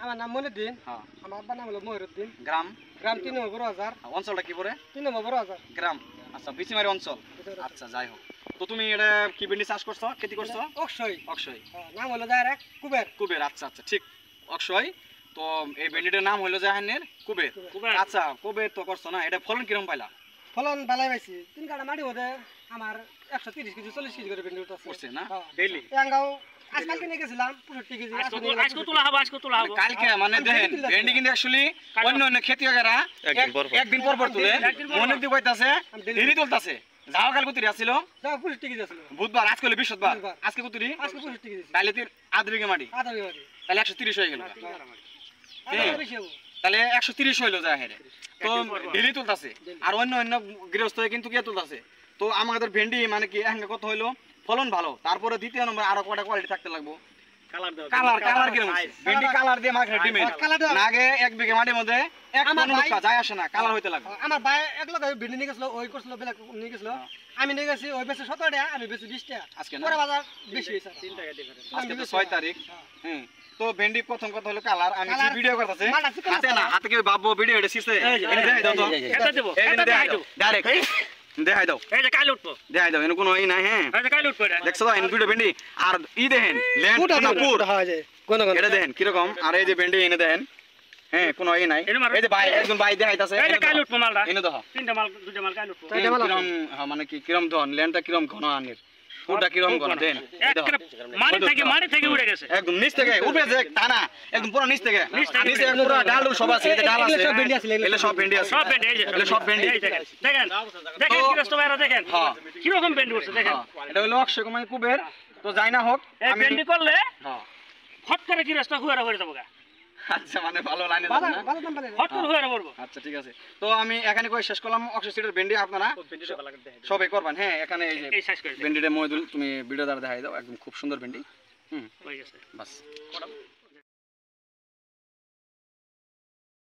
আমার নাম মনিউদ্দিন। হ্যাঁ। আমার আব্বার নাম হলো মহিরুদ্দিন। গ্রাম? গ্রাম ৩ নম্বর বাজার। অঞ্চলটা কি পড়ে? ৩ নম্বর বাজার। গ্রাম। আচ্ছা, বিচিমারি অঞ্চল। আচ্ছা, যাই হোক। তো তুমি এটা কি ভেন্ডি চাষ করছো, খেতি করছো? অক্ষয়। অক্ষয়। নাম হলো ডাইরেক্ট কুবের। কুবের, আচ্ছা আচ্ছা, ঠিক। অক্ষয়। তো এই ভেন্ডিটার নাম হলো জাহানের কুবের। আচ্ছা, কুবের তো করছো না, এটা ফলন কিরকম পাইলা? ফলন ভালাই পাইছি। ৩ কাঠা মাটি মধ্যে আমার 130 কেজি 40 কেজি করে ভেন্ডি উঠছে। করছে না ডেইলি? টাঙ্গাও আজকাল কিনে গেছিলাম 65 কেজি। আজকে তোলা হবে। কালকে মানে দেখেন ভেন্ডি কিন্তু অ্যাকচুয়ালি অন্য অন্য খেতিয়কেরা একদিন পর পর তুলে, মনে দি কইতাছে দেরি তুলতাছে। যাও কাল কত আসছিল? যাও 65 কেজি আসছিল। বুধবার, আজকে হলো বৃহস্পতিবার, আজকে কত রি? আজকে 65 কেজি। তাহলে আধা বিঘা মাটি, আধা বিঘা মাটি, তাহলে 130 হয়ে গেল। তাহলে 130 হইলো যায় হেরে। তো ডেলি তুলতাছে, আর অন্য অন্য গৃহস্থ কিন্তু কে তুলতাছে। তো আমাদের ভেন্ডি মানে কি এখন কত হইলো, ফলন ভালো, তারপরে দ্বিতীয় নম্বর আরো কয়টা কোয়ালিটি থাকতে লাগবো। কালার কিরকম ভেন্ডি কালার দিয়ে মাখে ডিমের নাগে 1 বিঘা মাটির মধ্যে এক মন উৎপা যায় আসে না, কালার হইতে লাগবে। আমার ভাই এক লোক ভেন্ডি নিয়ে গেছিল, ওই করছিল বেলা নিয়ে গেছিল, আমি নিয়ে গেছি ওই বেশি 17 টাকা, আমি বেশি 20 টাকা। আজকে না পরে বাজার বেশি হইছে 3 টাকা ডিফারেন্স। আজকে তো 6 তারিখ। তো ভেন্ডি প্রথম কথা হলো কালার। আমি যে ভিডিও করতেছি হাতে না, হাতে কি ভাববো ভিডিও এটা শিখছে এই দেখাই দাও তো, এটা দেব, এটা দেখাই দাও ডাইরেক্ট দেখাই দাও, এই যে কাল উঠবো, দেখাই দাও, এনে কোনো ই নাই। হ্যাঁ, এই যে কাল উঠবো, এটা দেখছো তো এনে দুটো ভেন্ডি আর ই দেখেন ল্যান্ড না পুর হয় যায় কোন কোন এটা দেখেন কি রকম। আর এই যে ভেন্ডি এনে দেখেন, হ্যাঁ কোনো ই নাই। এই যে ভাই একজন ভাই দেখাইতাছে, এই যে কাল উঠবো মালটা, এনে দেখো 3টা মাল 2টা মাল কাল উঠবো। কিরকম মানে কি কিরকম ধন ল্যান্ডটা কিরকম ঘন আনের, পুরোটা কিরকম ঘন দেন। মাটি থেকে উড়ে গেছে একদম নিচ থেকে উঠে যে টানা, একদম পুরো নিচ থেকে পুরো ডাল সব আছে, এই যে ডাল আছে, সব ভেন্ডি আছে, এলে সব ভেন্ডি আছে, সব ভেন্ডি, এই যে এলে সব ভেন্ডি এই দেখেন দেখেন দেখেন কি রাস্তা বাইরে দেখেন কি রকম ভেন্ডি উঠছে দেখেন। এটা হলো অক্ষয় কুমার কুবের। তো যাই না হোক, এই আমি ভেন্ডি করলে হ্যাঁ হট করে কি রাস্তা হুয়ারা হয়ে যাবো গা। আচ্ছা, মানে ভালো লাইনে যাবে না। হট করে হুয়ারা পড়বো। আচ্ছা ঠিক আছে, তো আমি এখানে কই শেষ করলাম। অক্ষয় সিটের ভেন্ডি আপনারা সবাই করবেন। হ্যাঁ, এখানে এই যে এই শেষ করে ভেন্ডিটা মইদুল তুমি ভিডিও দ্বারা দেখাই দাও, একদম খুব সুন্দর ভেন্ডি। হয়ে গেছে বাস।